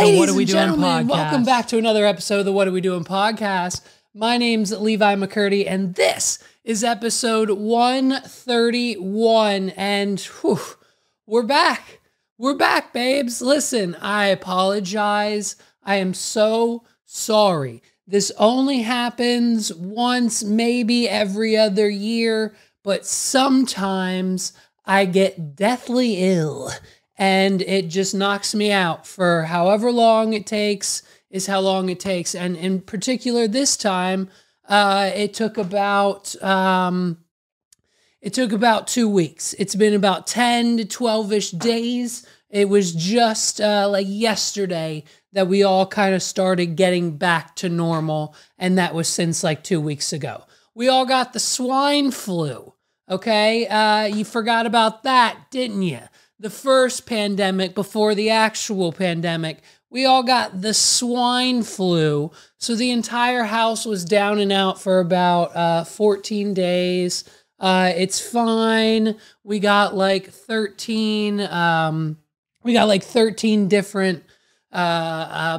Ladies and gentlemen, welcome back to another episode of the What Are We Doing podcast. My name's Levi McCurdy, and this is episode 131, and whew, we're back. We're back, babes. Listen, I apologize. I am so sorry. This only happens once, maybe every other year, but sometimes I get deathly ill. And it just knocks me out for however long it takes is how long it takes. And in particular, this time, it took about 2 weeks. It's been about 10 to 12-ish days. It was just like yesterday that we all kind of started getting back to normal. And that was since like 2 weeks ago. We all got the swine flu. Okay. You forgot about that, didn't you? The first pandemic before the actual pandemic, we all got the swine flu. So the entire house was down and out for about 14 days. It's fine. We got like 13 different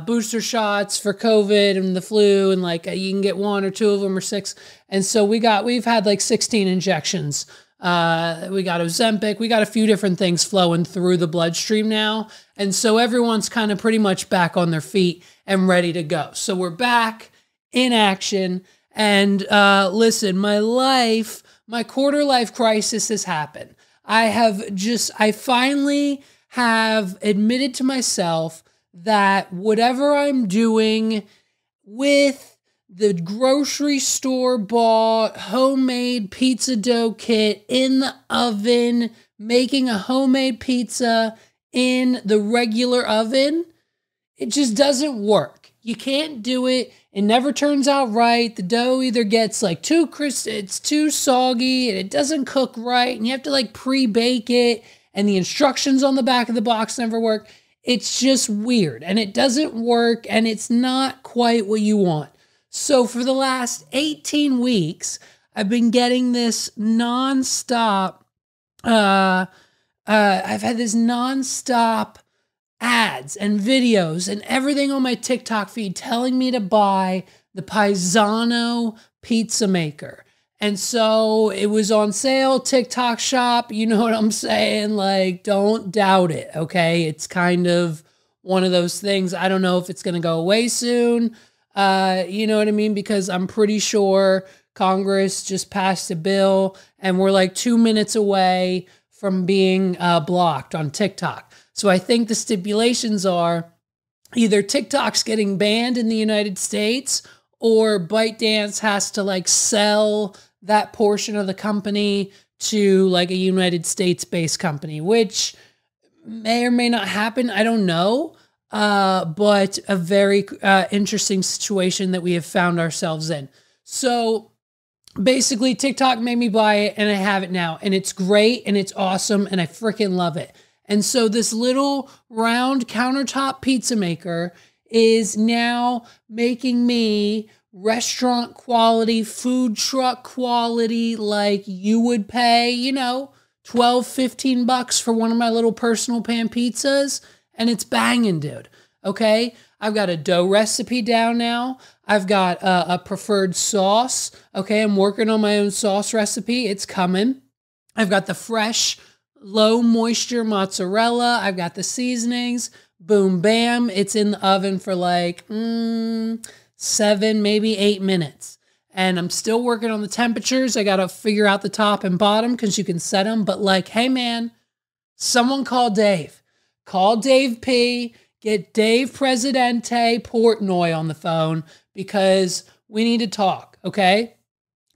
booster shots for COVID and the flu, and like you can get 1 or 2 of them or 6. And so we've had like 16 injections. We got Ozempic. We got a few different things flowing through the bloodstream now. And so everyone's kind of pretty much back on their feet and ready to go. So we're back in action. And listen, my quarter life crisis has happened. I finally have admitted to myself that whatever I'm doing with the grocery store bought homemade pizza dough kit in the oven, making a homemade pizza in the regular oven, it just doesn't work. You can't do it. It never turns out right. The dough either gets like too crisp, it's too soggy, and it doesn't cook right, and you have to like pre-bake it, and the instructions on the back of the box never work. It's just weird, and it doesn't work, and it's not quite what you want. So for the last 18 weeks, I've been getting this nonstop, I've had this nonstop ads and videos and everything on my TikTok feed telling me to buy the Paisano pizza maker. And so it was on sale, TikTok shop, you know what I'm saying? Like, don't doubt it, okay? It's kind of one of those things. I don't know if it's going to go away soon. You know what I mean? Because I'm pretty sure Congress just passed a bill and we're like 2 minutes away from being blocked on TikTok. So I think the stipulations are either TikTok's getting banned in the United States or ByteDance has to like sell that portion of the company to like a United States-based company, which may or may not happen. I don't know. But a very interesting situation that we have found ourselves in. So basically TikTok made me buy it and I have it now, and it's great and it's awesome and I freaking love it. And so this little round countertop pizza maker is now making me restaurant quality, food truck quality, like you would pay, you know, $12, $15 for one of my little personal pan pizzas. And it's banging, dude. Okay? I've got a dough recipe down now. I've got a preferred sauce. Okay? I'm working on my own sauce recipe. It's coming. I've got the fresh, low moisture mozzarella. I've got the seasonings. Boom, bam. It's in the oven for like 7, maybe 8 minutes. And I'm still working on the temperatures. I got to figure out the top and bottom because you can set them. But like, hey, man, someone call Dave. Call Dave P. Get Dave Presidente Portnoy on the phone because we need to talk, okay?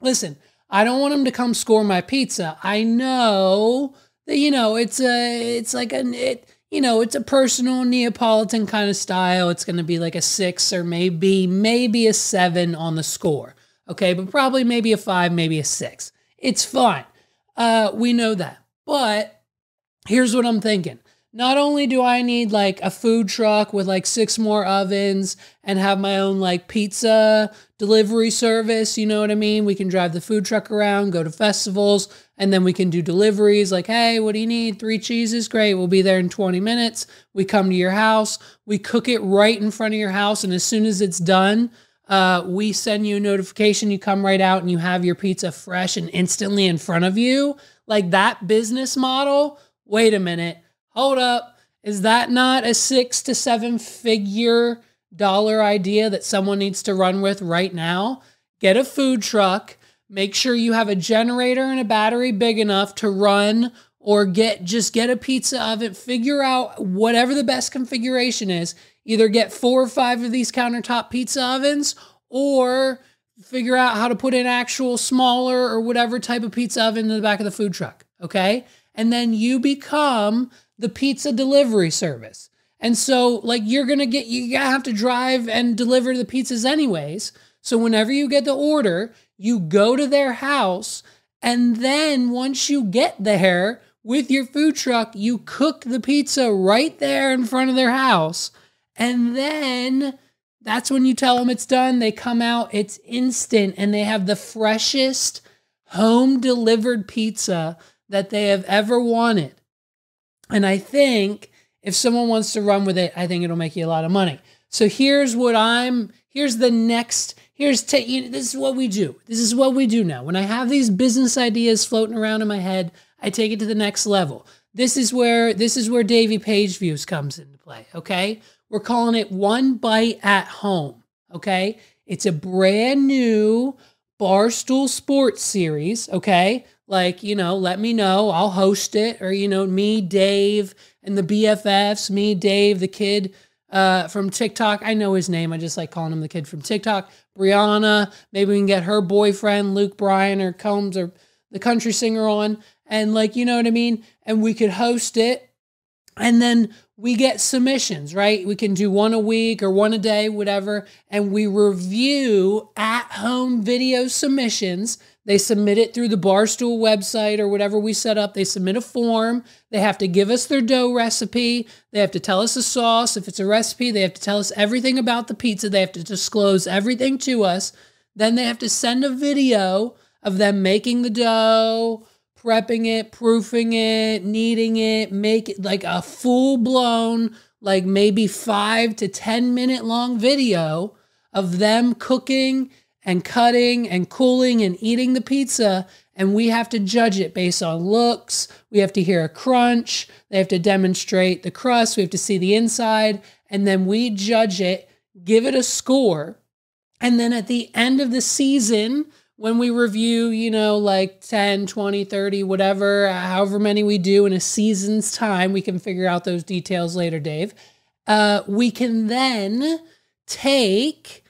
Listen, I don't want him to come score my pizza. I know that, you know, it's a personal Neapolitan kind of style. It's going to be like a 6 or maybe a 7 on the score, okay? But probably maybe a 5, maybe a 6. It's fine. We know that. But here's what I'm thinking. not only do I need like a food truck with like 6 more ovens and have my own like pizza delivery service, you know what I mean? We can drive the food truck around, go to festivals, and then we can do deliveries like, hey, what do you need? 3 cheeses? Great. We'll be there in 20 minutes. We come to your house. We cook it right in front of your house. And as soon as it's done, we send you a notification. You come right out and you have your pizza fresh and instantly in front of you. Like that business model. Wait a minute. Hold up. Is that not a 6 to 7 figure dollar idea that someone needs to run with right now? Get a food truck. Make sure you have a generator and a battery big enough to run, or just get a pizza oven. Figure out whatever the best configuration is. Either get 4 or 5 of these countertop pizza ovens, or figure out how to put an actual smaller or whatever type of pizza oven in the back of the food truck. Okay. And then you become the pizza delivery service. And so like you have to drive and deliver the pizzas anyways. So whenever you get the order, you go to their house, and then once you get there with your food truck, you cook the pizza right there in front of their house. And then that's when you tell them it's done. They come out, it's instant, and they have the freshest home delivered pizza that they have ever wanted. And I think if someone wants to run with it, I think it'll make you a lot of money. So this is what we do. This is what we do now. When I have these business ideas floating around in my head, I take it to the next level. This is where Davey Page Views comes into play, okay? We're calling it One Bite at Home, okay? It's a brand new Barstool Sports series, okay? Like, let me know. I'll host it. Or, me, Dave, and the BFFs, me, Dave, the kid from TikTok. I know his name. I just like calling him the kid from TikTok. Brianna. Maybe we can get her boyfriend, Luke Bryan or Combs, or the country singer on. And like, you know what I mean? And we could host it. And then we get submissions, right? We can do 1 a week or 1 a day, whatever. And we review at-home video submissions. They submit it through the Barstool website or whatever we set up. They submit a form. They have to give us their dough recipe. They have to tell us the sauce. If it's a recipe, they have to tell us everything about the pizza. They have to disclose everything to us. Then they have to send a video of them making the dough, prepping it, proofing it, kneading it, make it like a full-blown, like maybe 5 to 10 minute long video of them cooking and cutting and cooling and eating the pizza. And we have to judge it based on looks. We have to hear a crunch. They have to demonstrate the crust. We have to see the inside. And then we judge it, give it a score. And then at the end of the season, when we review, like 10, 20, 30, whatever, however many we do in a season's time, we can figure out those details later, Dave. We can then take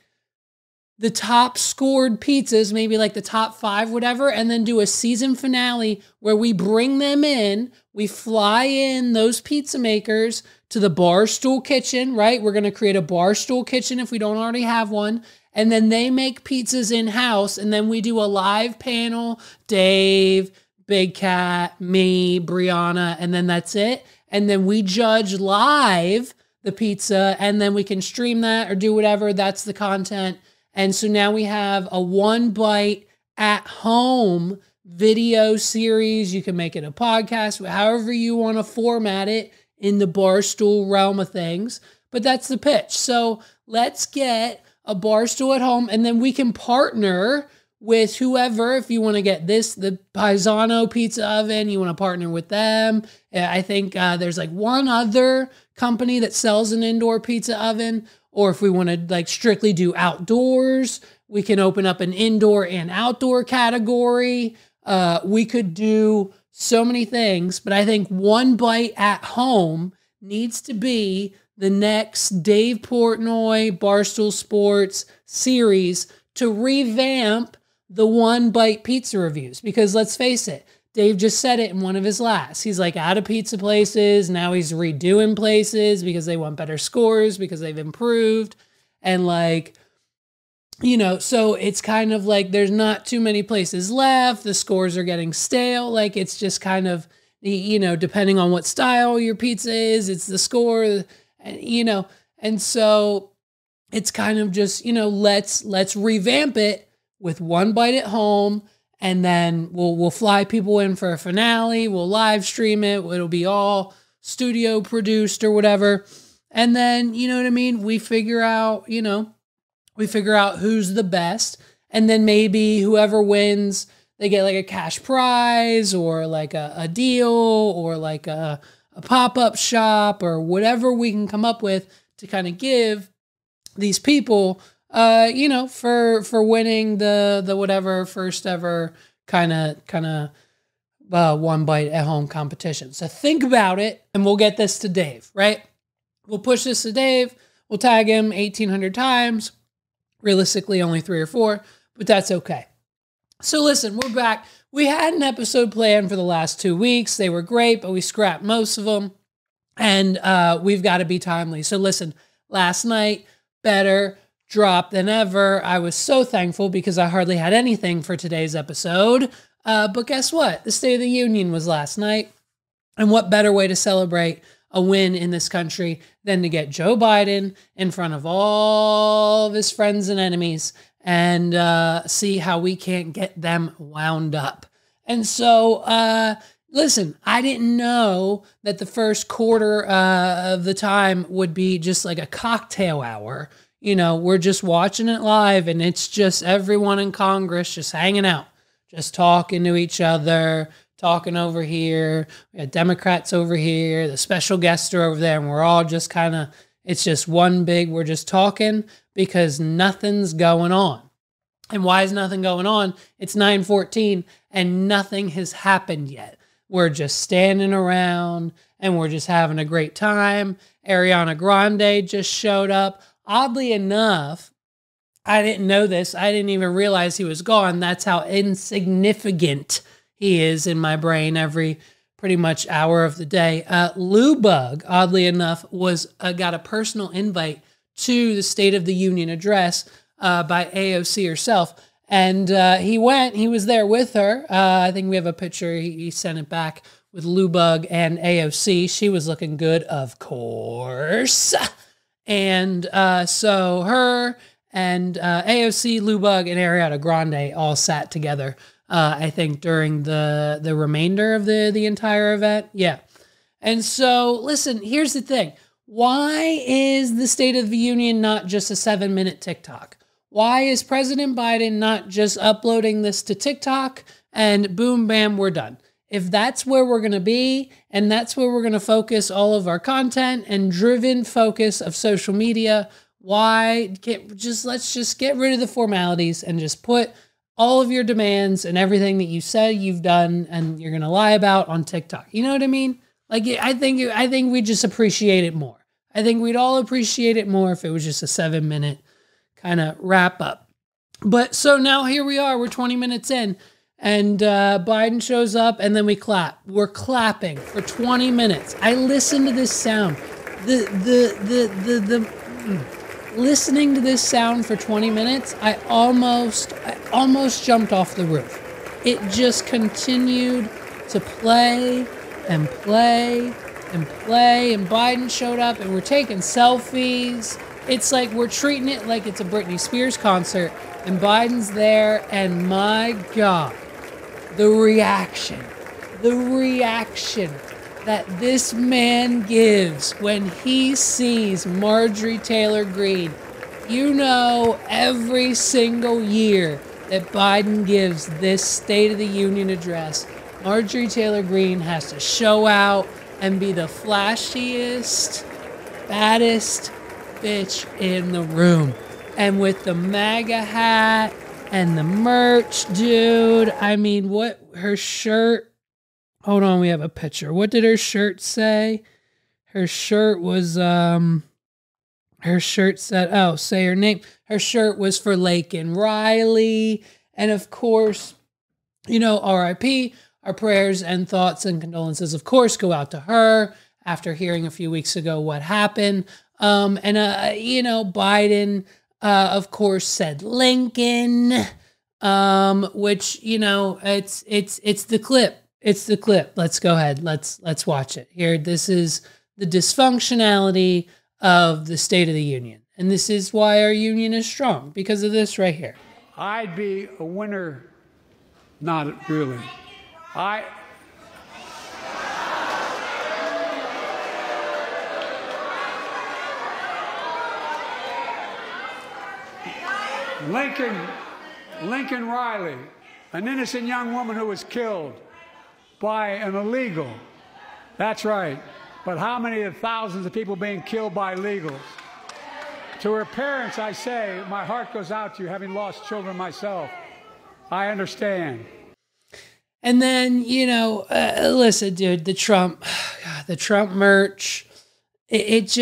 the top scored pizzas, maybe like the top 5, whatever, and then do a season finale where we bring them in. We fly in those pizza makers to the Barstool kitchen, right? We're going to create a Barstool kitchen if we don't already have one. And then they make pizzas in-house, and then we do a live panel, Dave, Big Cat, me, Brianna, and then that's it. And then we judge live the pizza, and then we can stream that or do whatever. That's the content. And so now we have a One Bite at Home video series. You can make it a podcast, however you want to format it in the Barstool realm of things. But that's the pitch. So let's get a Barstool at Home, and then we can partner with whoever. If you want to get the Paisano pizza oven, you want to partner with them. I think there's like one other company that sells an indoor pizza oven. Or if we want to like strictly do outdoors, we can open up an indoor and outdoor category. We could do so many things, but I think One Bite at Home needs to be the next Dave Portnoy Barstool Sports series to revamp the One Bite pizza reviews. Because let's face it, Dave just said it in one of his last. He's like out of pizza places. Now he's redoing places because they want better scores, because they've improved. And like, so it's kind of like there's not too many places left. The scores are getting stale. Like it's just kind of depending on what style your pizza is, it's the score, and so it's kind of just, let's revamp it with one bite at home. And then we'll fly people in for a finale. We'll live stream it. It'll be all studio produced or whatever. And then, you know what I mean? We figure out who's the best. And then maybe whoever wins, they get like a cash prize or like a deal or like a pop-up shop or whatever we can come up with to kind of give these people, for winning the whatever first ever kind of one bite at home competition. So think about it, and we'll get this to Dave, right? We'll push this to Dave. We'll tag him 1,800 times. Realistically, only 3 or 4, but that's okay. So listen, we're back. We had an episode planned for the last 2 weeks. They were great, but we scrapped most of them, and we've got to be timely. So listen, last night, better drop than ever. I was so thankful because I hardly had anything for today's episode. But guess what? The State of the Union was last night. And what better way to celebrate a win in this country than to get Joe Biden in front of all of his friends and enemies and see how we can't get them wound up. And so, listen, I didn't know that the first quarter of the time would be just like a cocktail hour. We're just watching it live, and it's just everyone in Congress just hanging out, just talking to each other, talking over here. We got Democrats over here, the special guests are over there, and we're all just it's just we're just talking because nothing's going on. And why is nothing going on? It's 9:14 and nothing has happened yet. We're just standing around and we're just having a great time. Ariana Grande just showed up. Oddly enough, I didn't know this. I didn't even realize he was gone. That's how insignificant he is in my brain every pretty much hour of the day. Lou Bug, oddly enough, got a personal invite to the State of the Union address by AOC herself. And he was there with her. I think we have a picture. He sent it back with Lou Bug and AOC. She was looking good, of course. And so her and AOC, Lou Bug, and Ariana Grande all sat together, I think, during the remainder of the entire event. Yeah. And so, listen, here's the thing. Why is the State of the Union not just a 7-minute TikTok? Why is President Biden not just uploading this to TikTok and boom, bam, we're done? If that's where we're going to be and that's where we're going to focus all of our content and driven focus of social media, let's just get rid of the formalities and just put all of your demands and everything that you said you've done and you're going to lie about on TikTok. You know what I mean? Like, I think we just appreciate it more. I think we'd all appreciate it more if it was just a 7-minute kind of wrap up. But so now here we are, we're 20 minutes in. And Biden shows up, and then we clap. We're clapping for 20 minutes. I listened to this sound. Listening to this sound for 20 minutes, I almost jumped off the roof. It just continued to play and play and play. And Biden showed up, and we're taking selfies. It's like we're treating it like it's a Britney Spears concert, and Biden's there, and my God. The reaction that this man gives when he sees Marjorie Taylor Greene. Every single year that Biden gives this State of the Union address, Marjorie Taylor Greene has to show out and be the flashiest, baddest bitch in the room. And with the MAGA hat and the merch, dude. I mean, what her shirt... Hold on, we have a picture. What did her shirt say? Her shirt was... Her shirt said... say her name. Her shirt was for Laken Riley. And of course, R.I.P. Our prayers and thoughts and condolences, of course, go out to her after hearing a few weeks ago what happened. Biden... of course, said Lincoln, which, it's the clip. It's the clip. Let's go ahead. Let's watch it. Here, this is the dysfunctionality of the State of the Union. And this is why our union is strong, because of this right here. I'd be a winner. Not really. Lincoln Riley, an innocent young woman who was killed by an illegal. That's right. But how many of the thousands of people being killed by illegals? To her parents, I say, my heart goes out to you, having lost children myself. I understand. And then, listen, dude, the Trump merch, it's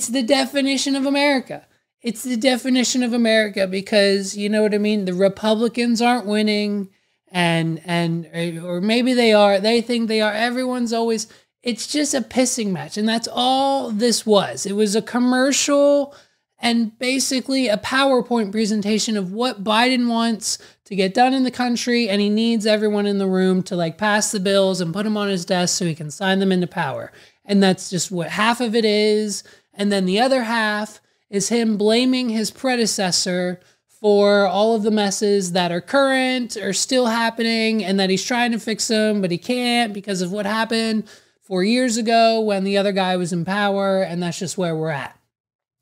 the definition of America. It's the definition of America because, you know what I mean? The Republicans aren't winning or maybe they are, they think they are. Everyone's always, it's just a pissing match. And that's all this was. It was a commercial and basically a PowerPoint presentation of what Biden wants to get done in the country. And he needs everyone in the room to like pass the bills and put them on his desk so he can sign them into power. And that's just what half of it is. And then the other half is him blaming his predecessor for all of the messes that are current or still happening and that he's trying to fix them, but he can't because of what happened 4 years ago when the other guy was in power. And that's just where we're at.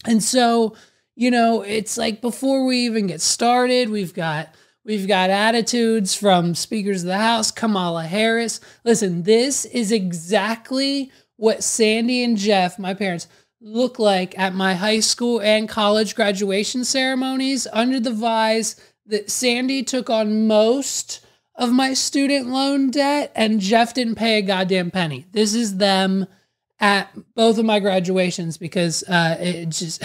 And so, it's like before we even get started, we've got attitudes from speakers of the House, Kamala Harris. Listen, this is exactly what Sandy and Jeff, my parents, look like at my high school and college graduation ceremonies under the vise that Sandy took on most of my student loan debt and Jeff didn't pay a goddamn penny. This is them at both of my graduations because it just...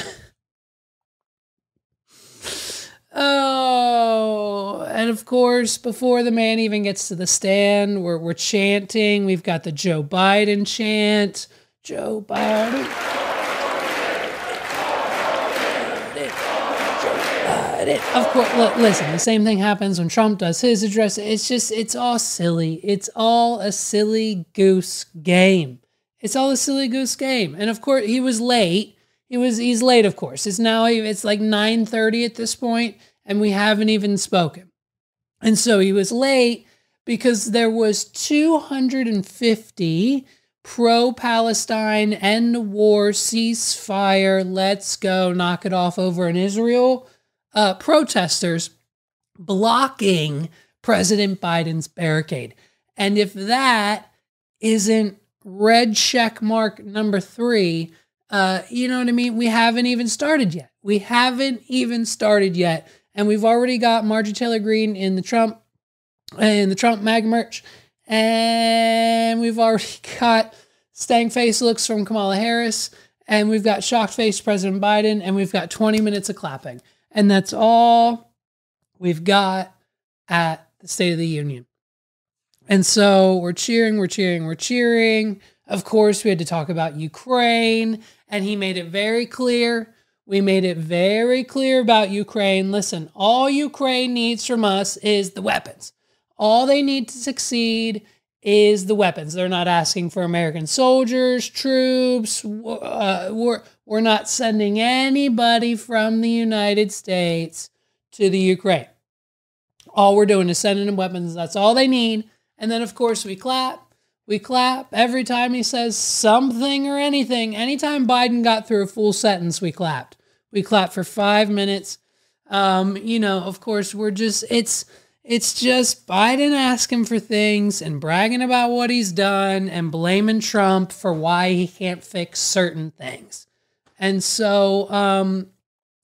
Oh, and of course, before the man even gets to the stand, we're chanting. We've got the Joe Biden chant. Joe Biden. Of course, look, listen, the same thing happens when Trump does his address. It's all silly. It's all a silly goose game. It's all a silly goose game. And of course, he was late. He's late, of course. It's like 9:30 at this point, and we haven't even spoken. And so he was late because there was 250 pro-Palestine, end the war, ceasefire, let's go, knock it off over in Israel, protesters blocking President Biden's barricade. And if that isn't red check mark number 3, you know what I mean? We haven't even started yet. And we've already got Marjorie Taylor Greene in the Trump MAGA merch. And we've already got stank face looks from Kamala Harris. And we've got shocked face President Biden. And we've got 20 minutes of clapping. And that's all we've got at the State of the Union. And so we're cheering. Of course, we had to talk about Ukraine. And he made it very clear. We made it very clear about Ukraine. Listen, all Ukraine needs from us is the weapons. All they need to succeed is the weapons. They're not asking for American soldiers, troops. We're not sending anybody from the United States to the Ukraine. All we're doing is sending them weapons. That's all they need. And then, of course, we clap. We clap every time he says something or anything. Anytime Biden got through a full sentence, we clapped. We clapped for 5 minutes. Of course, it's just Biden asking for things and bragging about what he's done and blaming Trump for why he can't fix certain things. And so,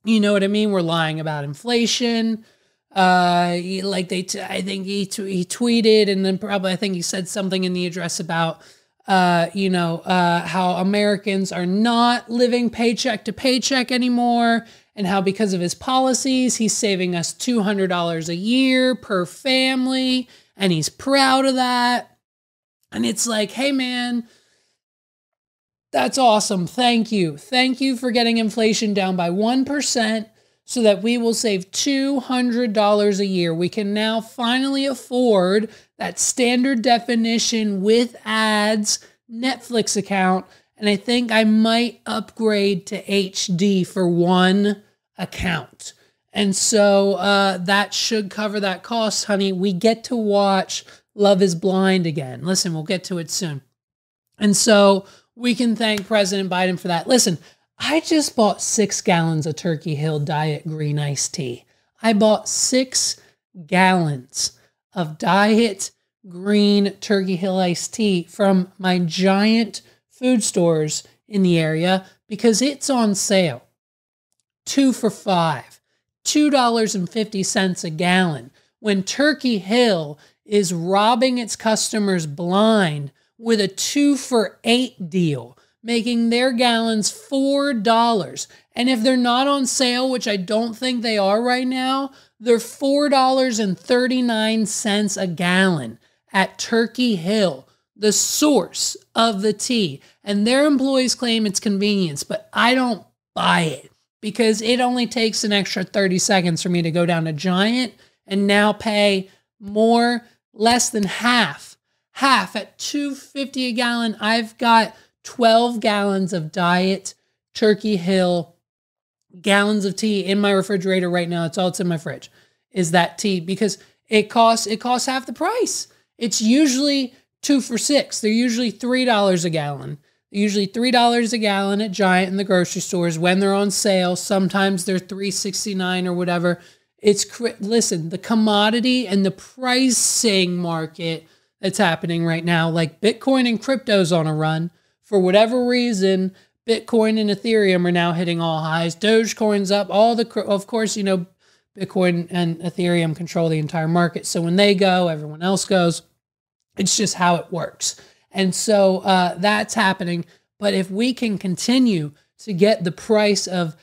you know what I mean? We're lying about inflation. I think he tweeted, and then probably I think he said something in the address about, how Americans are not living paycheck to paycheck anymore, and how because of his policies, he's saving us $200 a year per family, and he's proud of that. And it's like, hey man, that's awesome. Thank you. Thank you for getting inflation down by 1%. so that we will save $200 a year. We can now finally afford that standard definition with ads Netflix account. And I think I might upgrade to HD for one account. And so that should cover that cost, honey. We get to watch Love is Blind again. Listen, we'll get to it soon. And so we can thank President Biden for that. Listen, I just bought 6 gallons of Turkey Hill Diet Green Iced Tea. I bought 6 gallons of Diet Green Turkey Hill Iced Tea from my giant food stores in the area because it's on sale. 2 for $5. $2.50 a gallon. When Turkey Hill is robbing its customers blind with a 2 for $8 deal, making their gallons $4. And if they're not on sale, which I don't think they are right now, they're $4.39 a gallon at Turkey Hill, the source of the tea. And their employees claim it's convenience, but I don't buy it because it only takes an extra 30 seconds for me to go down to Giant and now pay less than half at $2.50 a gallon. I've got 12 gallons of Diet Turkey Hill gallons of tea in my refrigerator right now. It's all that's in my fridge is that tea because it costs half the price. It's usually 2 for $6. They're usually $3 a gallon. They're usually $3 a gallon at Giant in the grocery stores when they're on sale. Sometimes they're $3.69 or whatever. Listen, the commodity and the pricing market that's happening right now, like Bitcoin and crypto's on a run. For whatever reason, Bitcoin and Ethereum are now hitting all highs. Dogecoin's up. Of course, Bitcoin and Ethereum control the entire market. So when they go, everyone else goes. It's just how it works. And so that's happening. But if we can continue to get the price of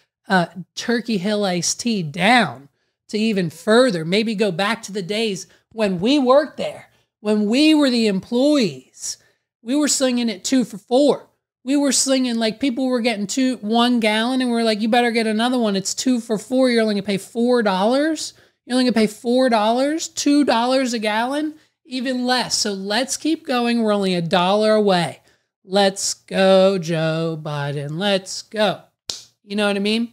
Turkey Hill iced tea down to even further, maybe go back to the days when we worked there, when we were the employees, we were slinging it 2 for $4. We were slinging, like, people were getting 1 gallon, and we were like, you better get another one. It's 2 for $4. You're only going to pay $4. You're only going to pay $4, $2 a gallon, even less. So let's keep going. We're only $1 away. Let's go, Joe Biden. Let's go. You know what I mean?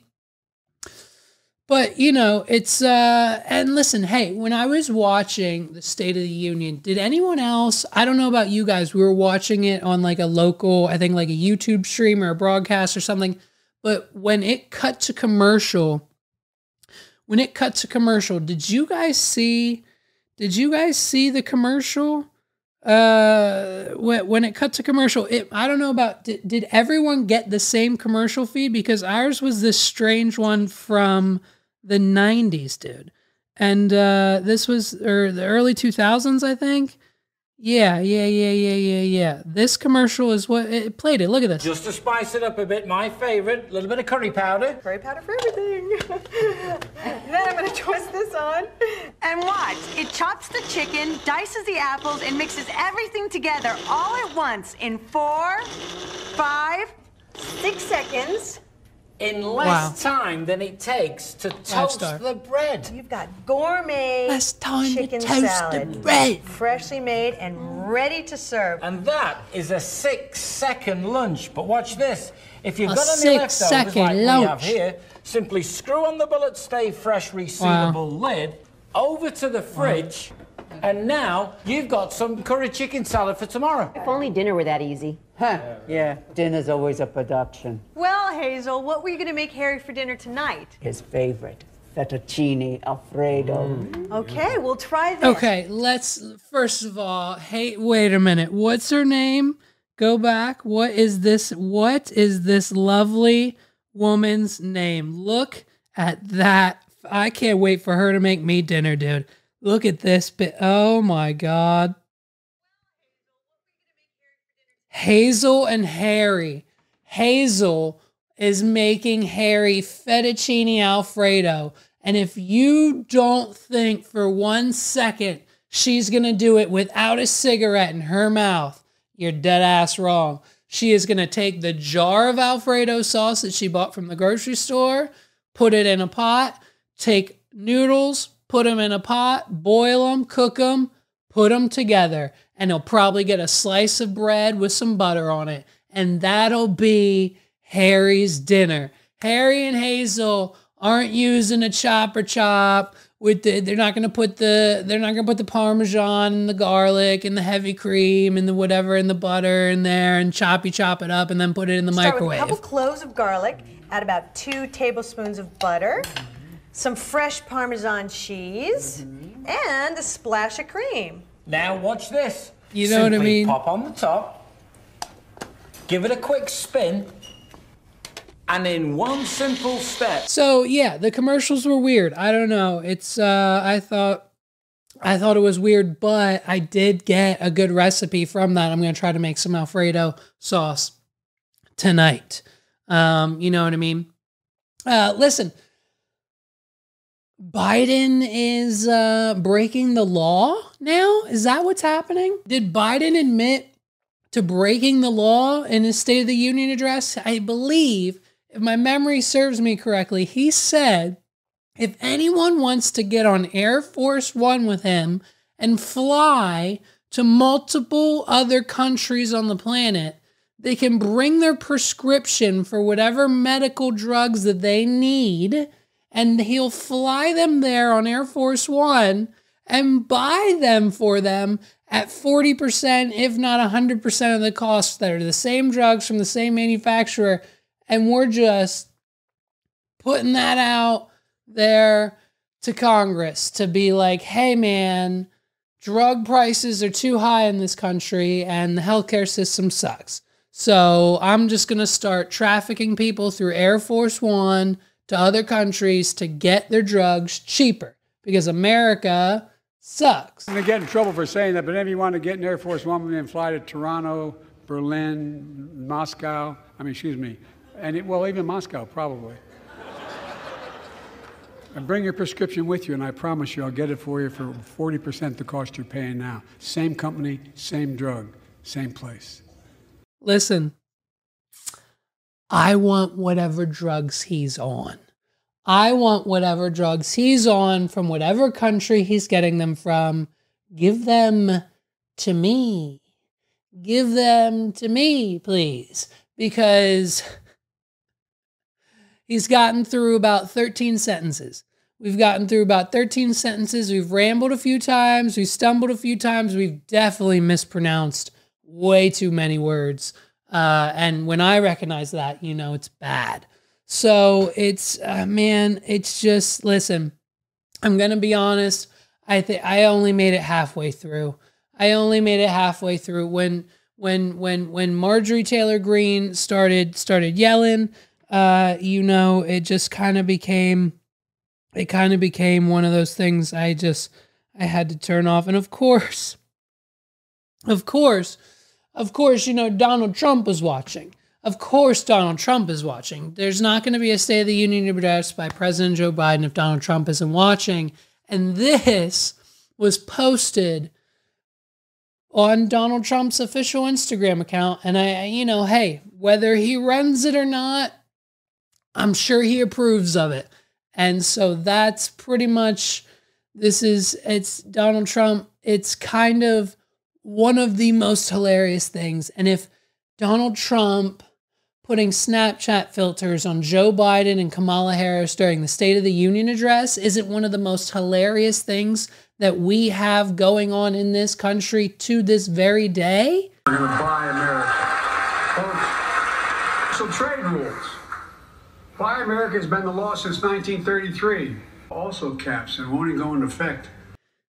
But, it's, and listen, hey, when I was watching the State of the Union, did anyone else, I don't know about you guys, we were watching it on like a local, I think like a YouTube stream or a broadcast or something, but when it cut to commercial, did you guys see the commercial? When it cut to commercial, I don't know about, did everyone get the same commercial feed? Because ours was this strange one from the 90s, dude. And this was the early 2000s, I think. Yeah. This commercial is what it played it. Look at this. Just to spice it up a bit, my favorite, a little bit of curry powder. Curry powder for everything. Then I'm going to twist this on. And watch. It chops the chicken, dices the apples, and mixes everything together all at once in 4, 5, 6 seconds. In less time than it takes to toast the bread. You've got gourmet chicken to toast salad, the bread. freshly made and ready to serve. And that is a 6-second lunch. But watch this. If you've A got any 6 leftovers like we lunch. have here, simply screw on the bullet stay fresh resealable lid over to the fridge. And now you've got some curry chicken salad for tomorrow. If only dinner were that easy. Huh, yeah, dinner's always a production. Well, Hazel, what were you going to make Harry for dinner tonight? His favorite, fettuccine alfredo. Okay, we'll try this. Okay, let's, first of all, hey, wait a minute. What's her name? Go back. What is this lovely woman's name? Look at that. I can't wait for her to make me dinner, dude. Look at this bit. Oh my God. Hazel and Harry. Hazel is making Harry fettuccine Alfredo. And if you don't think for 1 second she's going to do it without a cigarette in her mouth, you're dead ass wrong. She is going to take the jar of Alfredo sauce that she bought from the grocery store put it in a pot, take noodles, put them in a pot, boil them, cook them, put them together, and he'll probably get a slice of bread with some butter on it, and that'll be Harry's dinner. Harry and Hazel aren't using a chopper chop with they're not gonna put the Parmesan and the garlic and the heavy cream and the whatever and the butter in there and chop it up and then put it in the microwave. Start with a couple cloves of garlic, add about 2 tablespoons of butter, some fresh Parmesan cheese, and a splash of cream. Now watch this. You know what I mean? Pop on the top, give it a quick spin, and in one simple step. So yeah, the commercials were weird. I don't know. It's I thought it was weird, but I did get a good recipe from that. I'm gonna try to make some Alfredo sauce tonight. You know what I mean? Listen, Biden is breaking the law now? Is that what's happening? Did Biden admit to breaking the law in his State of the Union address? I believe, if my memory serves me correctly, he said if anyone wants to get on Air Force One with him and fly to multiple other countries on the planet, they can bring their prescription for whatever medical drugs that they need, and he'll fly them there on Air Force One and buy them for them at 40%, if not 100% of the cost, that are the same drugs from the same manufacturer. And we're just putting that out there to Congress to be like, hey man, drug prices are too high in this country and the healthcare system sucks. So I'm just going to start trafficking people through Air Force One to other countries to get their drugs cheaper because America sucks. I'm going to get in trouble for saying that, but if you want to get in Air Force One and fly to Toronto, Berlin, Moscow, well, even Moscow, probably. And bring your prescription with you, and I promise you I'll get it for you for 40% the cost you're paying now. Same company, same drug, same place. Listen, I want whatever drugs he's on. I want whatever drugs he's on from whatever country he's getting them from. Give them to me. Give them to me, please. Because he's gotten through about 13 sentences. We've gotten through about 13 sentences. We've rambled a few times. We've stumbled a few times. We've definitely mispronounced way too many words. And when I recognize that, you know, it's bad. So it's, man, it's just, listen, I'm going to be honest. I think I only made it halfway through. When Marjorie Taylor Greene started yelling, you know, it just kind of became one of those things I had to turn off. And of course, you know, Donald Trump was watching. Of course, Donald Trump is watching. There's not going to be a State of the Union address by President Joe Biden if Donald Trump isn't watching. And this was posted on Donald Trump's official Instagram account. And hey, whether he runs it or not, I'm sure he approves of it. And so that's pretty much, it's Donald Trump. It's kind of one of the most hilarious things. And if Donald Trump putting Snapchat filters on Joe Biden and Kamala Harris during the State of the Union address isn't one of the most hilarious things that we have going on in this country to this very day. We're going to buy America. Folks, so trade rules. Buy America has been the law since 1933. Also caps and won't even go into effect.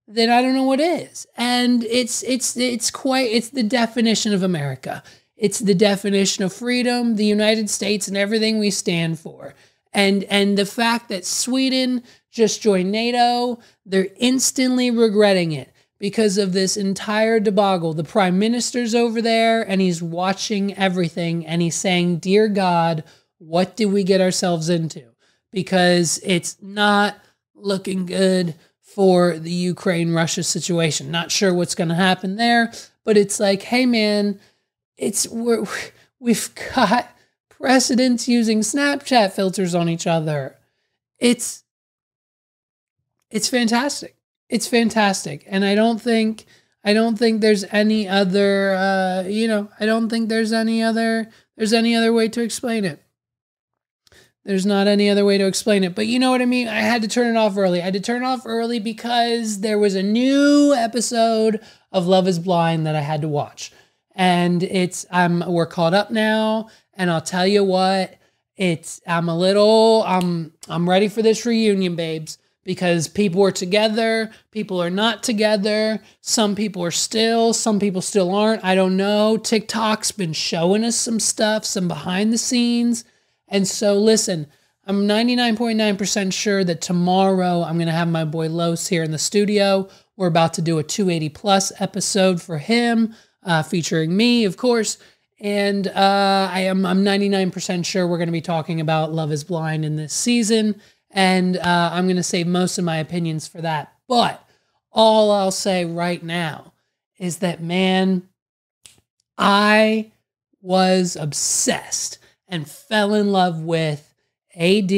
Then I don't know what is. And it's the definition of America. It's the definition of freedom, the United States, and everything we stand for. And the fact that Sweden just joined NATO, they're instantly regretting it because of this entire debacle. The prime minister's over there and he's watching everything and he's saying, dear God, what did we get ourselves into? Because it's not looking good for the Ukraine-Russia situation. Not sure what's going to happen there, but it's like, hey man, we've got presidents using Snapchat filters on each other. it's fantastic. It's fantastic. And I don't think there's any other, I don't think there's any other way to explain it. There's not any other way to explain it. But you know what I mean? I had to turn it off early. I had to turn it off early because there was a new episode of Love is Blind that I had to watch. And we're caught up now. And I'll tell you what, I'm ready for this reunion, babes. Because people are together, people are not together, some people still aren't, I don't know. TikTok's been showing us some stuff, some behind the scenes. And so listen, I'm 99.9% sure that tomorrow I'm going to have my boy Los here in the studio. We're about to do a 280 plus episode for him, featuring me, of course. And I'm 99% sure we're going to be talking about Love is Blind in this season. And I'm going to save most of my opinions for that. But all I'll say right now is that, man, I was obsessed and fell in love with AD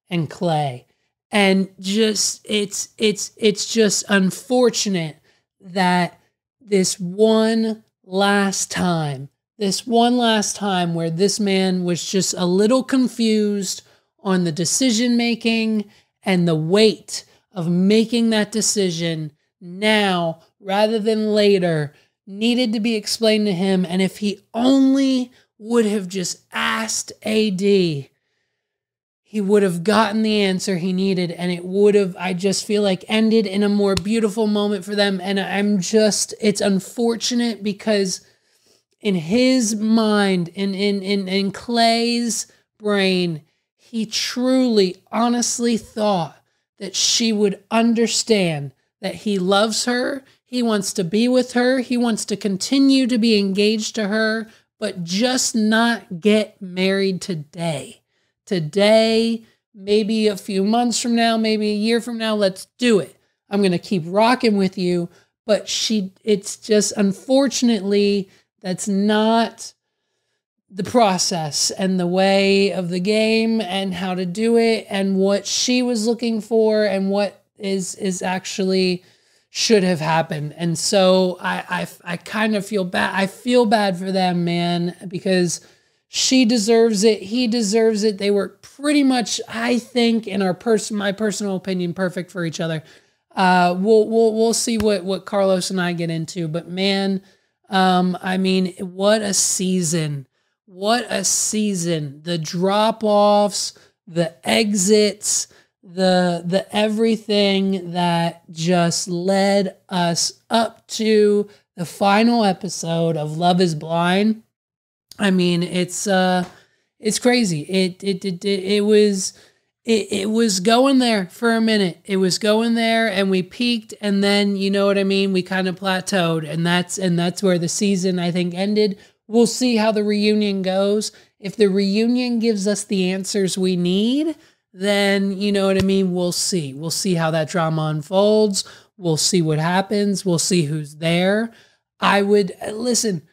and Clay. And just it's just unfortunate that this one last time where this man was just a little confused on the decision making and the weight of making that decision now rather than later needed to be explained to him. And if he only would have just asked AD, he would have gotten the answer he needed, and it would have, I just feel like, ended in a more beautiful moment for them. And it's unfortunate because in his mind, in Clay's brain, he truly, honestly thought that she would understand that he loves her, he wants to be with her, he wants to continue to be engaged to her, but just not get married today. Today, maybe a few months from now, maybe a year from now, let's do it. I'm going to keep rocking with you, but it's just, unfortunately, that's not the process and the way of the game and how to do it and what she was looking for and what is actually should have happened. And so I kind of feel bad. I feel bad for them, man, because she deserves it. He deserves it. They were pretty much, I think, in my personal opinion, perfect for each other. We'll see what Carlos and I get into, but man, I mean, what a season. What a season. The drop-offs, the exits, the everything that just led us up to the final episode of Love is Blind. I mean, it's crazy. It was going there for a minute. It was going there and we peaked, and then, you know what I mean, we kind of plateaued, and that's where the season, I think, ended. We'll see how the reunion goes. If the reunion gives us the answers we need, then, you know what I mean, we'll see. We'll see how that drama unfolds. We'll see what happens. We'll see who's there. Listen,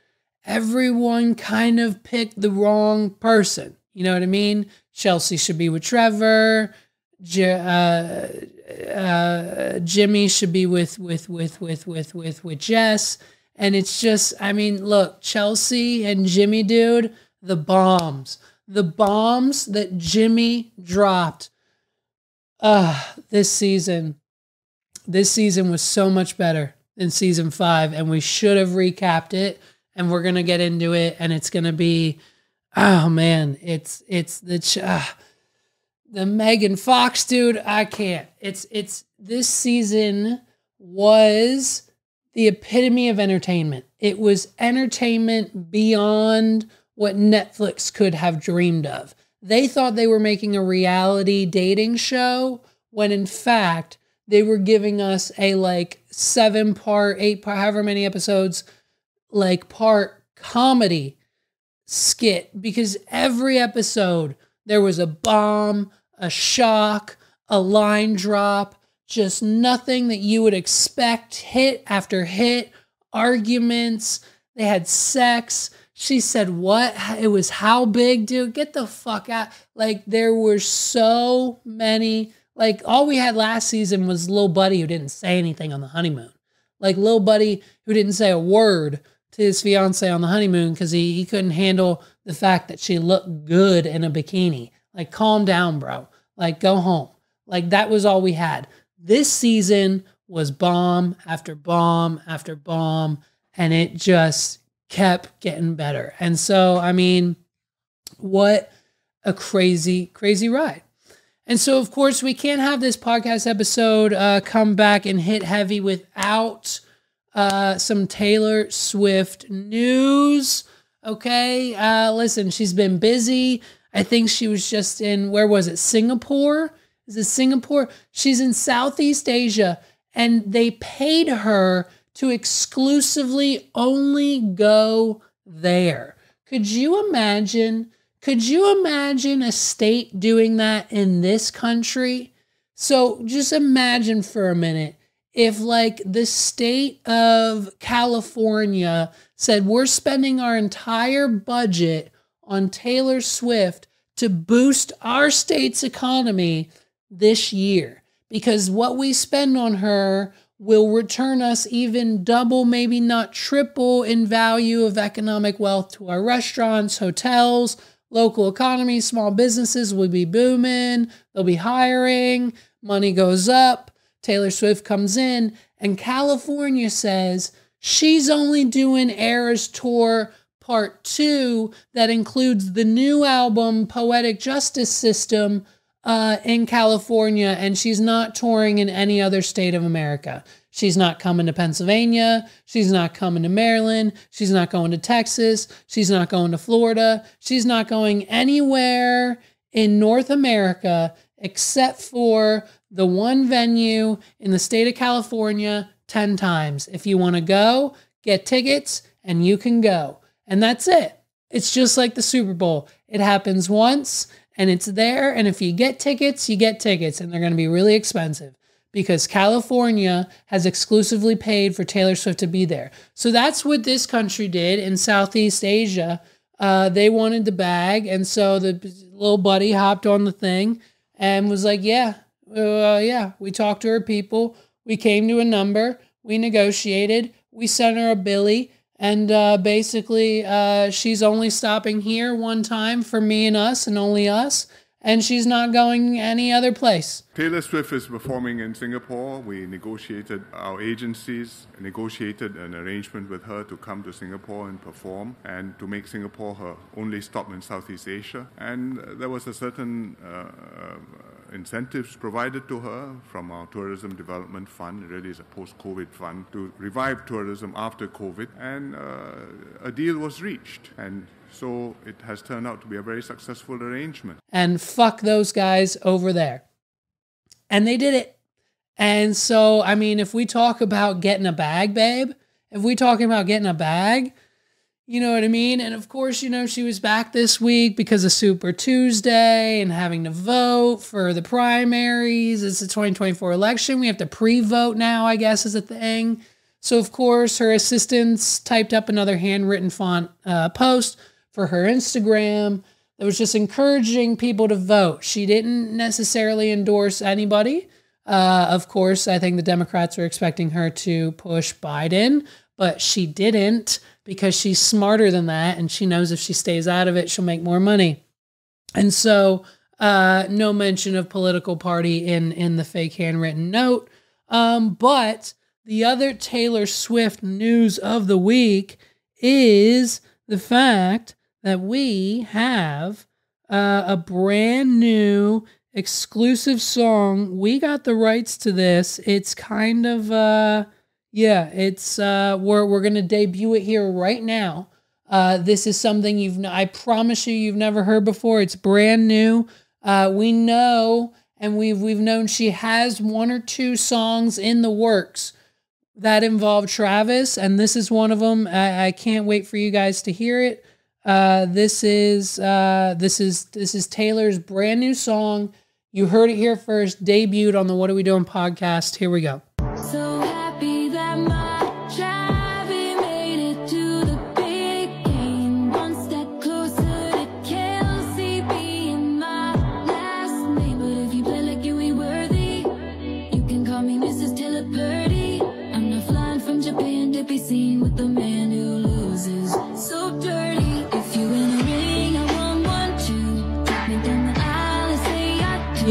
everyone kind of picked the wrong person. You know what I mean? Chelsea should be with Trevor. Jimmy should be with Jess. And it's just, I mean, look, Chelsea and Jimmy, dude, the bombs that Jimmy dropped. This season was so much better than season 5, and we should have recapped it, and we're going to get into it, and it's going to be, oh man, it's the Megan Fox, dude. I can't. This season was the epitome of entertainment. It was entertainment beyond what Netflix could have dreamed of. They thought they were making a reality dating show when in fact they were giving us a 7-part, 8-part, however many episodes, part comedy skit, because every episode there was a bomb, a shock, a line drop, just nothing that you would expect, hit after hit, arguments. They had sex. She said, what? It was how big, dude? Get the fuck out. Like, there were so many. Like, all we had last season was Lil Buddy who didn't say anything on the honeymoon. Like, Lil Buddy who didn't say a word to his fiance on the honeymoon because he couldn't handle the fact that she looked good in a bikini. Like, calm down, bro. Like, go home. Like, that was all we had. This season was bomb after bomb after bomb, and it just kept getting better. And so, I mean, what a crazy, crazy ride. And so, of course, we can't have this podcast episode come back and hit heavy without some Taylor Swift news. Okay, listen, she's been busy. I think she was just in, where was it, Singapore? Is it Singapore? She's in Southeast Asia, and they paid her to exclusively only go there. Could you imagine? Could you imagine a state doing that in this country? So just imagine for a minute if, like, the state of California said, we're spending our entire budget on Taylor Swift to boost our state's economy this year, because what we spend on her will return us even double, maybe not triple, in value of economic wealth to our restaurants, hotels, local economies, small businesses will be booming, they'll be hiring, money goes up, Taylor Swift comes in, and California says she's only doing Eras Tour Part 2 that includes the new album, Poetic Justice System, in California, and she's not touring in any other state of America. She's not coming to Pennsylvania. She's not coming to Maryland. She's not going to Texas. She's not going to Florida. She's not going anywhere in North America except for the one venue in the state of California 10 times. If you want to go, get tickets and you can go. And that's it. It's just like the Super Bowl. It happens once and it's there. And if you get tickets, you get tickets, and they're going to be really expensive because California has exclusively paid for Taylor Swift to be there. So that's what this country did in Southeast Asia. They wanted the bag. And so the little buddy hopped on the thing and was like, yeah, we talked to her people. We came to a number. We negotiated. We sent her a Billy. And basically, she's only stopping here one time for me and us and only us. And she's not going any other place. Taylor Swift is performing in Singapore. We negotiated, our agencies negotiated an arrangement with her to come to Singapore and perform, and to make Singapore her only stop in Southeast Asia. And there was a certain incentives provided to her from our Tourism Development Fund. It really is a post-COVID fund to revive tourism after COVID. And a deal was reached. And so it has turned out to be a very successful arrangement. And fuck those guys over there. And they did it. And so, I mean, if we talk about getting a bag, babe, if we talking about getting a bag, you know what I mean? And of course, you know, she was back this week because of Super Tuesday and having to vote for the primaries. It's the 2024 election. We have to pre-vote now, I guess, is a thing. So, of course, her assistants typed up another handwritten font post for her Instagram that was just encouraging people to vote. She didn't necessarily endorse anybody. Of course, I think the Democrats were expecting her to push Biden, but she didn't because she's smarter than that, and she knows if she stays out of it, she'll make more money. And so no mention of political party in the fake handwritten note. But the other Taylor Swift news of the week is the fact that we have a brand new exclusive song. We got the rights to this. It's kind of, it's, we're going to debut it here right now. This is something I promise you've never heard before. It's brand new. We know, and we've known she has one or two songs in the works that involve Travis, and this is one of them. I can't wait for you guys to hear it. This is Taylor's brand new song. You heard it here first, debuted on the What Are We Doing podcast. Here we go. So happy that my Travis made it to the big game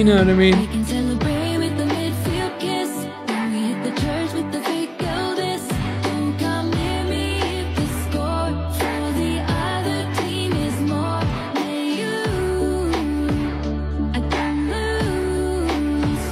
You know what I mean? We can celebrate with the midfield kiss. Then we hit the church with the fake Elvis. Don't come near me if the score for the other team is more than you. I don't lose.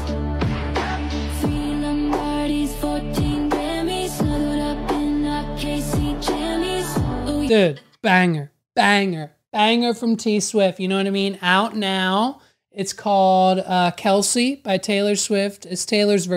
3 Lombardis, 14 Grammys, snuggled up in our KC jammies. Oh, Dude, banger, banger, banger from T Swift. You know what I mean? Out now. It's called Kelsey by Taylor Swift. It's Taylor's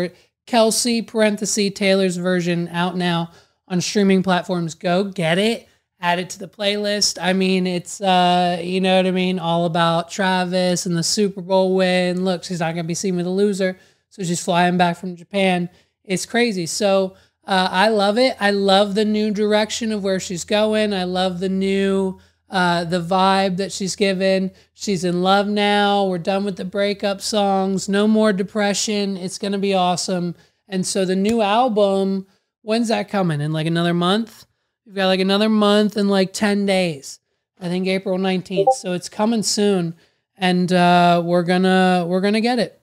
Kelsey parenthesis Taylor's version, out now on streaming platforms. Go get it. Add it to the playlist. I mean, it's you know what I mean, all about Travis and the Super Bowl win. Look, she's not gonna be seen with a loser, so she's flying back from Japan. It's crazy. So I love it. I love the new direction of where she's going. I love the new the vibe that she's given. She's in love now. We're done with the breakup songs. No more depression. It's going to be awesome. And so the new album, when's that coming? In like another month? We've got like another month and like 10 days. I think April 19th. So it's coming soon. And we're gonna get it.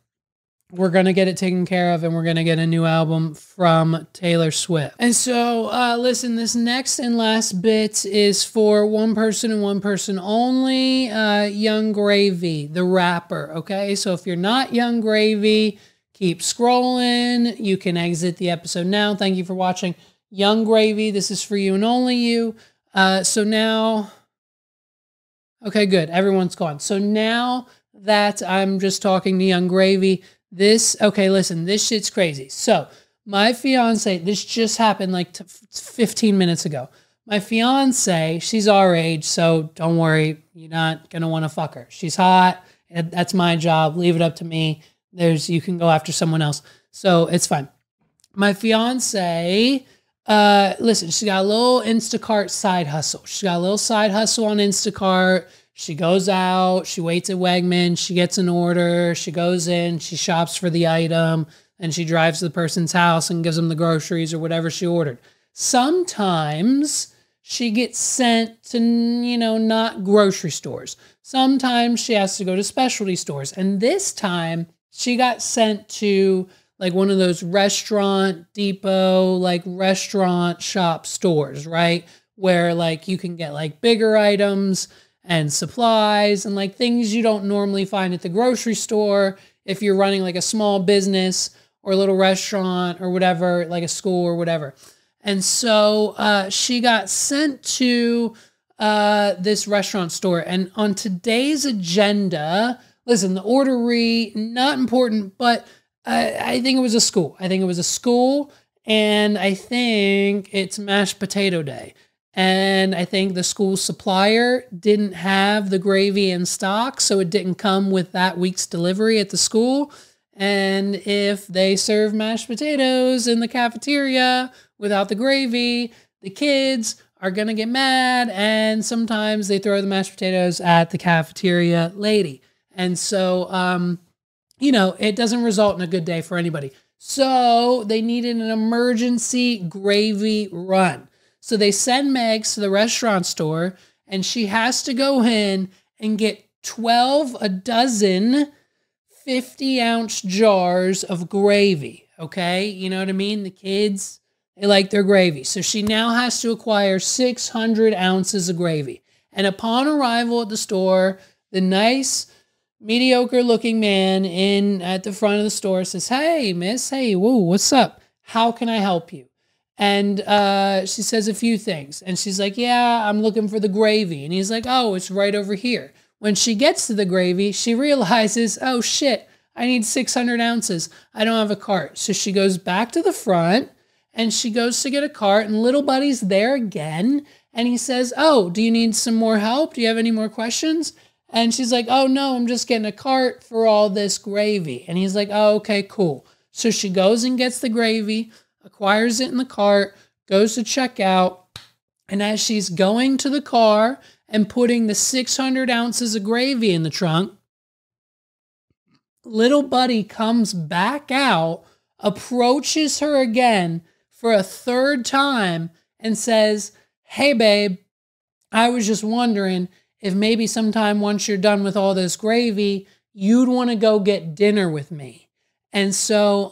We're going to get it taken care of, and we're going to get a new album from Taylor Swift. And so, listen, this next and last bit is for one person and one person only, Young Gravy, the rapper, okay? So if you're not Young Gravy, keep scrolling. You can exit the episode now. Thank you for watching. Young Gravy, this is for you and only you. So now, okay, good. Everyone's gone. So now that I'm just talking to Young Gravy, okay, listen, this shit's crazy. So my fiance, this just happened like 15 minutes ago. My fiance, she's our age, so don't worry. You're not going to want to fuck her. She's hot. That's my job. Leave it up to me. You can go after someone else. So it's fine. My fiance, listen, she got a little Instacart side hustle. She's got a little side hustle on Instacart. She goes out, she waits at Wegmans, she gets an order, she goes in, she shops for the item, and she drives to the person's house and gives them the groceries or whatever she ordered. Sometimes she gets sent to, not grocery stores. Sometimes she has to go to specialty stores. And this time she got sent to like one of those restaurant depot, like restaurant shop stores, right? Where like you can get like bigger items and supplies and like things you don't normally find at the grocery store if you're running like a small business or a little restaurant or whatever, like a school or whatever. And so she got sent to this restaurant store. And on today's agenda, listen, the ordery, not important, but I think it was a school. I think it was a school, and I think it's mashed potato day. And I think the school supplier didn't have the gravy in stock, so it didn't come with that week's delivery at the school. And if they serve mashed potatoes in the cafeteria without the gravy, the kids are going to get mad, and sometimes they throw the mashed potatoes at the cafeteria lady. And so, it doesn't result in a good day for anybody. So they needed an emergency gravy run. So they send Megs to the restaurant store, and she has to go in and get a dozen 50-ounce jars of gravy, okay? You know what I mean? The kids, they like their gravy. So she now has to acquire 600 ounces of gravy. And upon arrival at the store, the nice, mediocre-looking man at the front of the store says, "Hey, miss, hey, whoa, what's up? How can I help you?" And she says a few things. And she's like, "Yeah, I'm looking for the gravy." And he's like, "Oh, it's right over here." When she gets to the gravy, she realizes, oh shit, I need 600 ounces. I don't have a cart. So she goes back to the front and she goes to get a cart, and little buddy's there again. And he says, "Oh, do you need some more help? Do you have any more questions?" And she's like, "Oh no, I'm just getting a cart for all this gravy." And he's like, "Oh, okay, cool." So she goes and gets the gravy, acquires it in the cart, goes to check out. And as she's going to the car and putting the 600 ounces of gravy in the trunk, little buddy comes back out, approaches her again for a third time, and says, "Hey, babe, I was just wondering if maybe sometime once you're done with all this gravy, you'd want to go get dinner with me. And so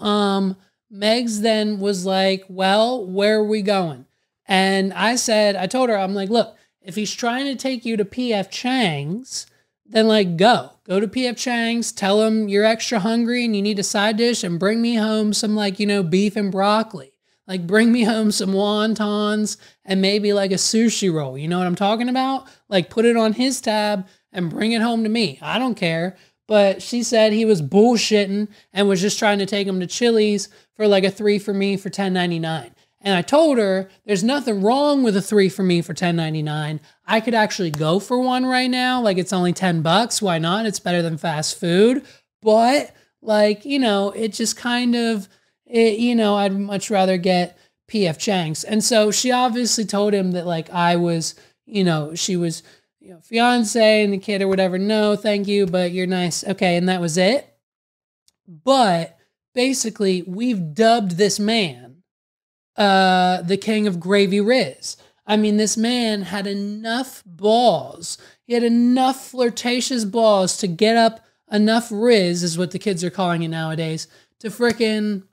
Megs then was like, well, where are we going? And I told her, I'm like, look, if he's trying to take you to P.F. Chang's, then like go to P.F. Chang's, tell him you're extra hungry and you need a side dish, and bring me home some like, beef and broccoli. Like bring me home some wontons and maybe like a sushi roll. You know what I'm talking about? Like put it on his tab and bring it home to me. I don't care. But she said he was bullshitting and was just trying to take him to Chili's for like a 3 for me for $10.99. And I told her there's nothing wrong with a 3 for me for $10.99. I could actually go for one right now. Like it's only $10. Why not? It's better than fast food. But like, it just kind of, I'd much rather get P.F. Chang's. And so she obviously told him that like I was, she was, fiance and the kid or whatever. No, thank you, but you're nice. Okay. And that was it. But basically we've dubbed this man the king of gravy Riz. I mean, this man had enough balls. He had enough flirtatious balls to get up enough Riz, is what the kids are calling it nowadays, to frickin'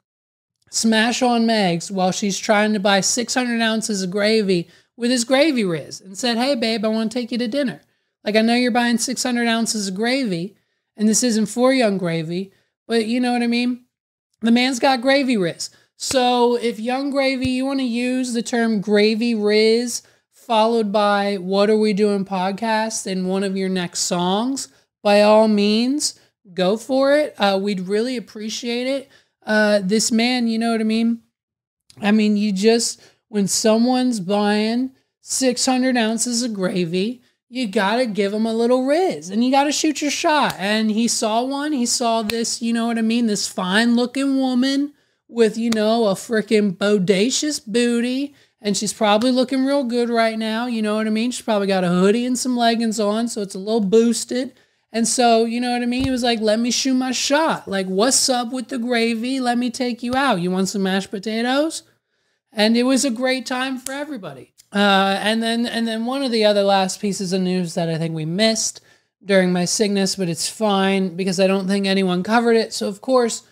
smash on Megs while she's trying to buy 600 ounces of gravy with his gravy Riz, and said, hey, babe, I want to take you to dinner. Like, I know you're buying 600 ounces of gravy, and this isn't for Young Gravy, but you know what I mean? The man's got gravy Riz. So if Young Gravy, you want to use the term gravy Riz followed by What Are We Doing podcast in one of your next songs, by all means, go for it. We'd really appreciate it. This man, you know what I mean? I mean, when someone's buying 600 ounces of gravy, you got to give them a little Riz and you got to shoot your shot. And he saw one. He saw this, you know what I mean? This fine looking woman with, a freaking bodacious booty. And she's probably looking real good right now. You know what I mean? She's probably got a hoodie and some leggings on, so it's a little boosted. And so, you know what I mean? He was like, let me shoot my shot. Like, what's up with the gravy? Let me take you out. You want some mashed potatoes? And it was a great time for everybody. And then one of the other last pieces of news that I think we missed during my sickness, but it's fine because I don't think anyone covered it. So, of course,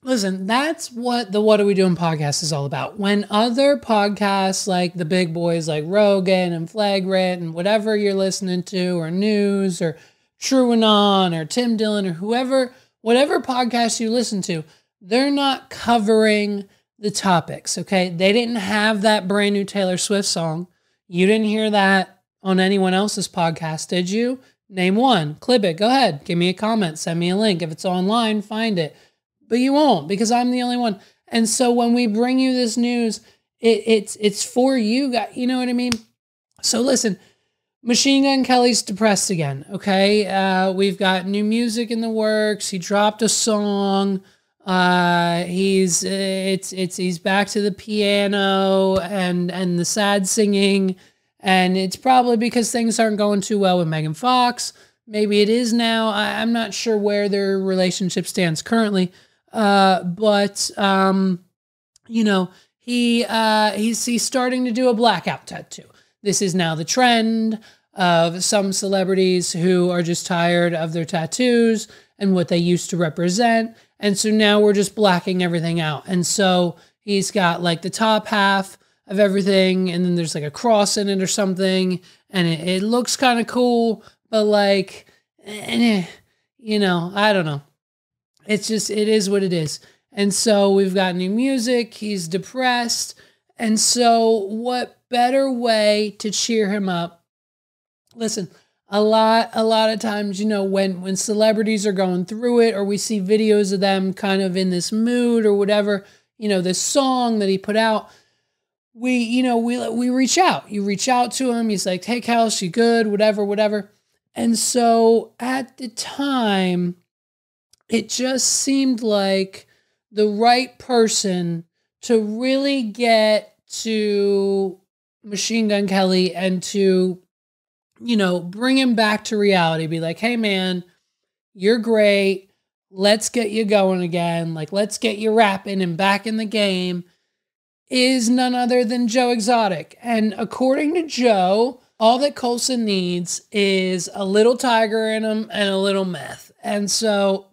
listen, that's what the What Are We Doing podcast is all about. When other podcasts like the big boys like Rogan and Flagrant and whatever you're listening to, or News or TrueAnon or Tim Dillon or whatever podcast you listen to, they're not covering the topics, okay? They didn't have that brand new Taylor Swift song. You didn't hear that on anyone else's podcast, did you? Name one. Clip it. Go ahead. Give me a comment. Send me a link. If it's online, find it. But you won't, because I'm the only one. And so when we bring you this news, it's for you guys. You know what I mean? So listen, Machine Gun Kelly's depressed again, okay? We've got new music in the works. He dropped a song. He's back to the piano and the sad singing. And it's probably because things aren't going too well with Megan Fox. Maybe it is now. I'm not sure where their relationship stands currently. But he's starting to do a blackout tattoo. This is now the trend of some celebrities who are just tired of their tattoos and what they used to represent. And so now we're just blacking everything out. And so he's got like the top half of everything, and then there's like a cross in it or something. And it looks kind of cool, but like, I don't know. It is what it is. And so we've got new music. He's depressed. And so what better way to cheer him up? Listen, a lot of times, when celebrities are going through it, or we see videos of them kind of in this mood or whatever, this song that he put out, we reach out. You reach out to him. He's like, hey, Kels, you good? Whatever. And so at the time, it just seemed like the right person to really get to Machine Gun Kelly and to, bring him back to reality. Be like, hey, man, you're great. Let's get you going again. Like, let's get you rapping and back in the game. Is none other than Joe Exotic. And according to Joe, all that Coulson needs is a little tiger in him and a little meth. And so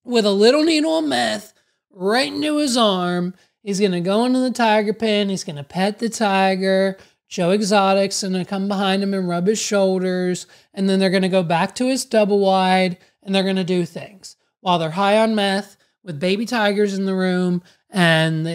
with a little needle of meth right into his arm, he's going to go into the tiger pen. He's going to pet the tiger. Joe Exotic's going to come behind him and rub his shoulders. And then they're going to go back to his double wide and they're going to do things while they're high on meth with baby tigers in the room. And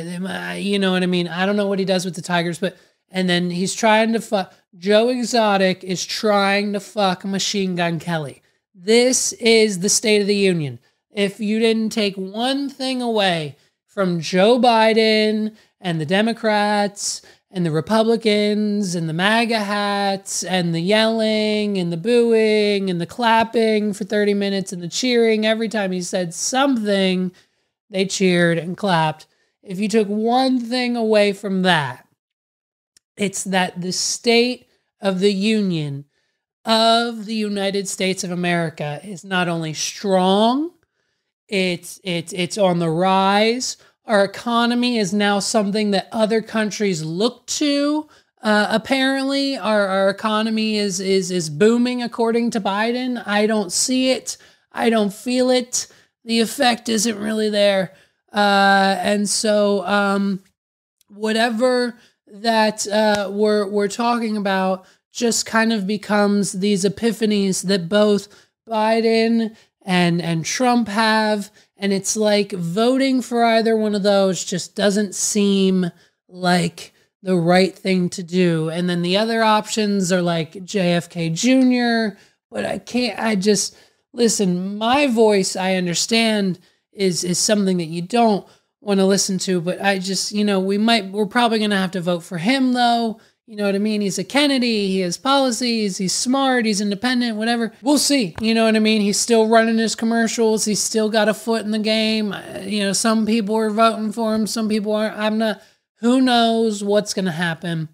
you know what I mean? I don't know what he does with the tigers, but, and then he's trying to fuck, Joe Exotic is trying to fuck Machine Gun Kelly. This is the State of the Union. If you didn't take one thing away from Joe Biden and the Democrats and the Republicans and the MAGA hats and the yelling and the booing and the clapping for 30 minutes and the cheering every time he said something, they cheered and clapped. If you took one thing away from that, it's that the State of the Union of the United States of America is not only strong, it's on the rise. Our economy is now something that other countries look to. Apparently, our economy is booming according to Biden. I don't see it. I don't feel it. The effect isn't really there. And so whatever that we're talking about just kind of becomes these epiphanies that both Biden and Trump have. And it's like voting for either one of those just doesn't seem like the right thing to do. And then the other options are like JFK Jr., but listen, my voice, I understand, is something that you don't want to listen to, but I just, we're probably going to have to vote for him though. You know what I mean? He's a Kennedy. He has policies. He's smart. He's independent, whatever. We'll see. You know what I mean? He's still running his commercials. He's still got a foot in the game. Some people are voting for him. Some people aren't. I'm not. Who knows what's going to happen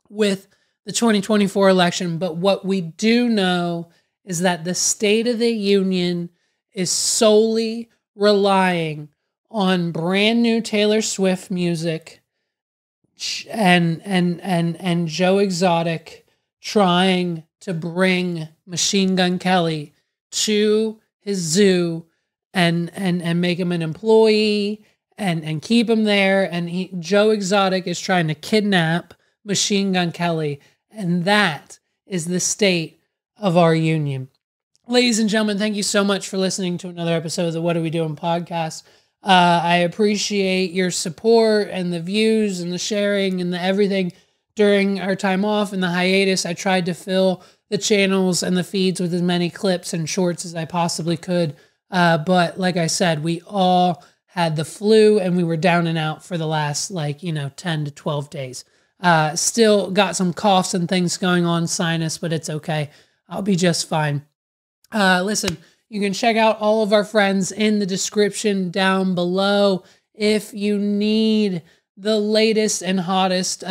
with the 2024 election? But what we do know is that the State of the Union is solely relying on brand new Taylor Swift music and Joe Exotic trying to bring Machine Gun Kelly to his zoo and make him an employee and keep him there. And Joe Exotic is trying to kidnap Machine Gun Kelly. And that is the state of our union. Ladies and gentlemen, thank you so much for listening to another episode of the What Are We Doing podcast. I appreciate your support and the views and the sharing and the everything during our time off and the hiatus. I tried to fill the channels and the feeds with as many clips and shorts as I possibly could. But like I said, we all had the flu and we were down and out for the last 10 to 12 days. Still got some coughs and things going on, sinus, but it's okay. I'll be just fine. Listen, you can check out all of our friends in the description down below. If you need the latest and hottest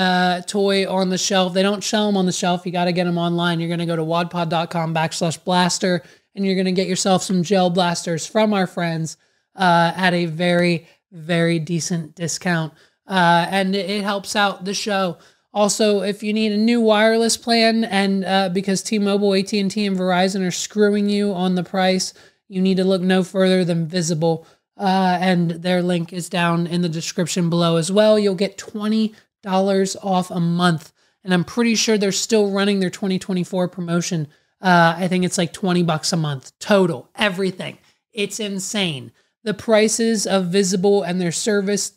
toy on the shelf, they don't sell them on the shelf. You got to get them online. You're going to go to wadpod.com/blaster and you're going to get yourself some gel blasters from our friends at a very, very decent discount. And it helps out the show. Also, if you need a new wireless plan and because T-Mobile, AT&T, and Verizon are screwing you on the price, you need to look no further than Visible. And their link is down in the description below as well. You'll get $20 off a month. And I'm pretty sure they're still running their 2024 promotion. I think it's like $20 a month total, everything. It's insane. The prices of Visible and their service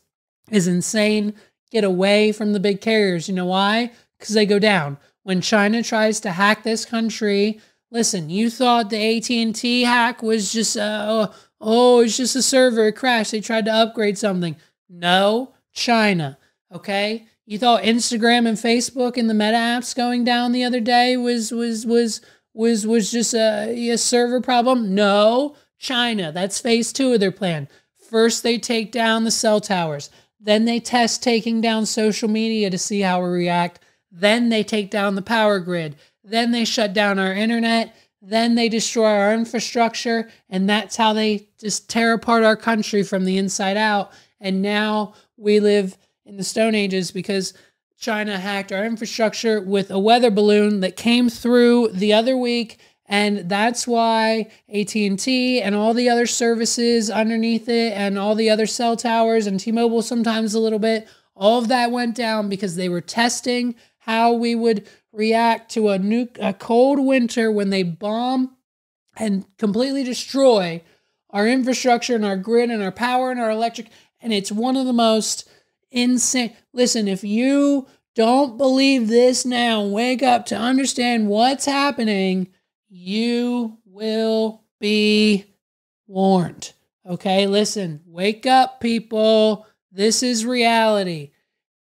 is insane. Get away from the big carriers. You know why? Because they go down. When China tries to hack this country, listen, you thought the AT&T hack was just, it's just a server, it crashed. They tried to upgrade something. No, China, okay? You thought Instagram and Facebook and the Meta apps going down the other day was just a server problem? No, China. That's phase 2 of their plan. First, they take down the cell towers. Then they test taking down social media to see how we react. Then they take down the power grid. Then they shut down our internet. Then they destroy our infrastructure. And that's how they just tear apart our country from the inside out. And now we live in the Stone Ages because China hacked our infrastructure with a weather balloon that came through the other week And that's why AT&T and all the other services underneath it and all the other cell towers and T-Mobile sometimes a little bit, all of that went down because they were testing how we would react to a cold winter when they bomb and completely destroy our infrastructure and our grid and our power and our electric. And it's one of the most insane. Listen, if you don't believe this now, wake up to understand what's happening. You will be warned. Okay, listen, wake up, people. This is reality.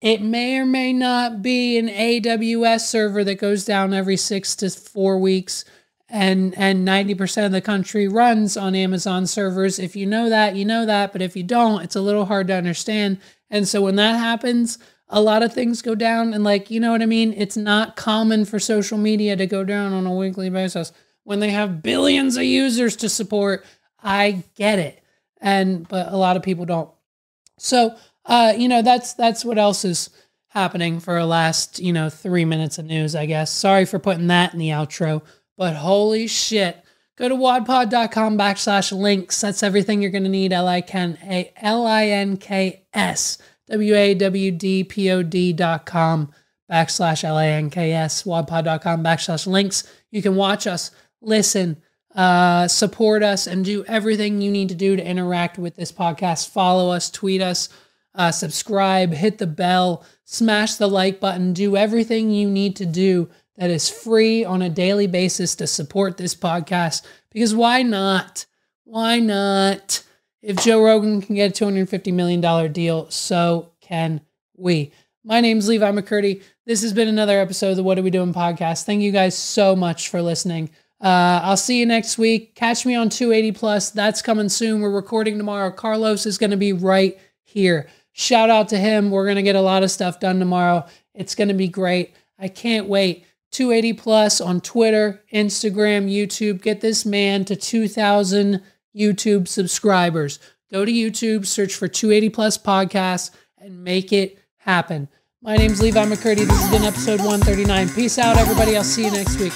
It may or may not be an AWS server that goes down every 6 to 4 weeks, and 90% of the country runs on Amazon servers. If you know that, you know that. But if you don't, it's a little hard to understand. And so when that happens, a lot of things go down. And like, you know what I mean? It's not common for social media to go down on a weekly basis when they have billions of users to support. I get it. But a lot of people don't. So, that's what else is happening for our last, 3 minutes of news, I guess. Sorry for putting that in the outro, but holy shit. Go to wadpod.com/links. That's everything you're going to need. LINKS. WAWDPOD.com/LINKS. wadpod.com/links. You can watch us, listen, support us, and do everything you need to do to interact with this podcast. Follow us, tweet us, subscribe, hit the bell, smash the like button, do everything you need to do that is free on a daily basis to support this podcast. Because why not? Why not? If Joe Rogan can get a $250 million deal, so can we. My name's Levi McCurdy. This has been another episode of the What Are We Doing podcast. Thank you guys so much for listening. I'll see you next week. Catch me on 280 Plus. That's coming soon. We're recording tomorrow. Carlos is going to be right here. Shout out to him. We're going to get a lot of stuff done tomorrow. It's going to be great. I can't wait. 280 Plus on Twitter, Instagram, YouTube. Get this man to 2,000 YouTube subscribers. Go to YouTube, search for 280 Plus Podcast, and make it happen. My name's Levi McCurdy. This has been episode 139. Peace out, everybody. I'll see you next week.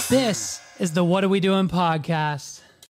This is the What Are We Doing podcast.